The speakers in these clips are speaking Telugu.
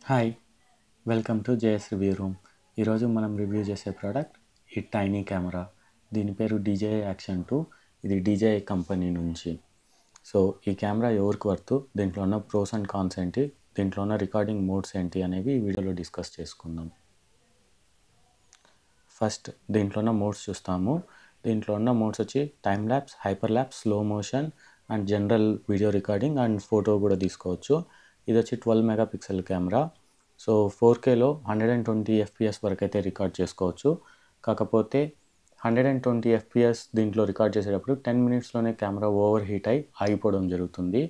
Hi welcome to JS review room. ఈరోజు మనం రివ్యూ చేసే ప్రోడక్ట్ ఈ టైనీ కెమెరా. దీని పేరు DJI యాక్షన్ 2. ఇది DJI కంపెనీ నుంచి. సో ఈ కెమెరా ఎవరికి వర్తు, దీంట్లో ఉన్న ప్రోస్ అండ్ కాన్స్ ఏంటి, దీంట్లో ఉన్న రికార్డింగ్ మోడ్స్ ఏంటి అనేవి ఈ వీడియోలో డిస్కస్ చేసుకుందాం. ఫస్ట్ దీంట్లో ఉన్న మోడ్స్ చూస్తాము. దీంట్లో ఉన్న మోడ్స్ వచ్చి time lapse, hyper lapse, slow motion and general video recording and photo కూడా తీసుకోవచ్చు. ఇది వచ్చి 12 మెగాపిక్సెల్ కెమెరా. సో 4Kలో 120 FPS వరకు అయితే రికార్డ్ చేసుకోవచ్చు. కాకపోతే 120 FPS దీంట్లో రికార్డ్ చేసేటప్పుడు 10 మినిట్స్లోనే కెమెరా ఓవర్ హీట్ అయి ఆగిపోవడం జరుగుతుంది.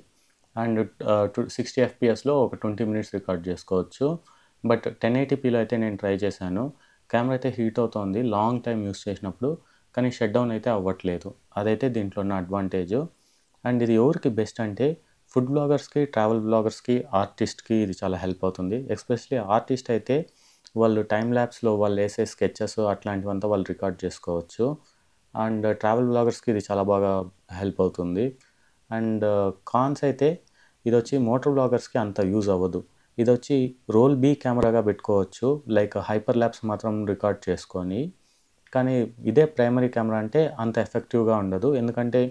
అండ్ 60 FPSలో ఒక 20 మినిట్స్ రికార్డ్ చేసుకోవచ్చు. బట్ 1080pలో అయితే నేను ట్రై చేశాను. కెమెరా అయితే హీట్ అవుతుంది లాంగ్ టైం యూస్ చేసినప్పుడు, కానీ షట్ డౌన్ అయితే అవ్వట్లేదు. అదైతే దీంట్లో ఉన్న అడ్వాంటేజ్. అండ్ ఇది ఎవరికి బెస్ట్ అంటే ఫుడ్ బ్లాగర్స్కి, ట్రావెల్ బ్లాగర్స్కి, ఆర్టిస్ట్కి ఇది చాలా హెల్ప్ అవుతుంది. ఎస్పెషలీ ఆర్టిస్ట్ అయితే వాళ్ళు టైం ల్యాబ్స్లో వాళ్ళు వేసే స్కెచెస్ అట్లాంటివంతా వాళ్ళు రికార్డ్ చేసుకోవచ్చు. అండ్ ట్రావెల్ బ్లాగర్స్కి ఇది చాలా బాగా హెల్ప్ అవుతుంది. అండ్ కాన్స్ అయితే ఇది వచ్చి మోటార్ బ్లాగర్స్కి అంత యూజ్ అవ్వదు. ఇది వచ్చి రోల్ బీ కెమెరాగా పెట్టుకోవచ్చు, లైక్ హైపర్ ల్యాబ్స్ మాత్రం రికార్డ్ చేసుకొని. కానీ ఇదే ప్రైమరీ కెమెరా అంటే అంత ఎఫెక్టివ్గా ఉండదు, ఎందుకంటే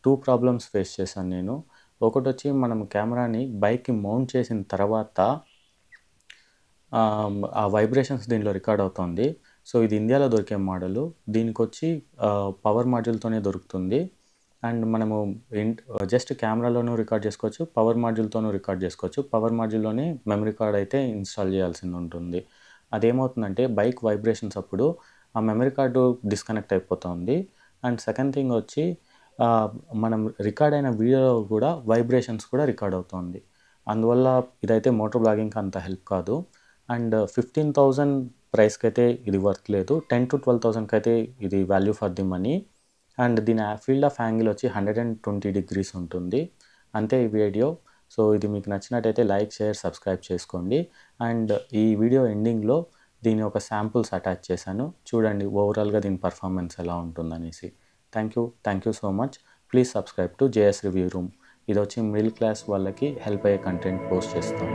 2 ప్రాబ్లమ్స్ ఫేస్ చేశాను నేను. ఒకటి వచ్చి మనం కెమెరాని బైక్కి మౌంట్ చేసిన తర్వాత ఆ వైబ్రేషన్స్ దీనిలో రికార్డ్ అవుతుంది. సో ఇది ఇండియాలో దొరికే మోడలు. దీనికి వచ్చి పవర్ మాడ్యూల్తోనే దొరుకుతుంది. అండ్ మనము జస్ట్ కెమెరాలోనూ రికార్డ్ చేసుకోవచ్చు, పవర్ మాడ్యూల్తోనూ రికార్డ్ చేసుకోవచ్చు. పవర్ మాడ్యూల్లోనే మెమరీ కార్డ్ అయితే ఇన్స్టాల్ చేయాల్సి ఉంటుంది. అదేమవుతుందంటే బైక్ వైబ్రేషన్స్ అప్పుడు ఆ మెమరీ కార్డు డిస్కనెక్ట్ అయిపోతుంది. అండ్ సెకండ్ థింగ్ వచ్చి మనం రికార్డ్ అయిన వీడియోలో కూడా వైబ్రేషన్స్ కూడా రికార్డ్ అవుతుంది. అందువల్ల ఇదైతే మోటార్ బ్లాగింగ్కి అంత హెల్ప్ కాదు. అండ్ 15,000 ప్రైస్కి అయితే ఇది వర్త్ లేదు. 10,000 to 12,000కి అయితే ఇది value for the money. And దీని ఫీల్డ్ ఆఫ్ యాంగిల్ వచ్చి 120 degrees ఉంటుంది. అంతే ఈ వీడియో. సో ఇది మీకు నచ్చినట్టయితే లైక్, షేర్, సబ్స్క్రైబ్ చేసుకోండి. అండ్ ఈ వీడియో ఎండింగ్లో దీని ఒక శాంపుల్స్ అటాచ్ చేశాను, చూడండి ఓవరాల్గా దీని పర్ఫార్మెన్స్ ఎలా ఉంటుందనేసి. Thank you so much. Please subscribe to JS review room. ఇది వచ్చి మిడిల్ క్లాస్ వాళ్ళకి హెల్ప్ అయ్యే కంటెంట్ పోస్ట్ చేస్తాం.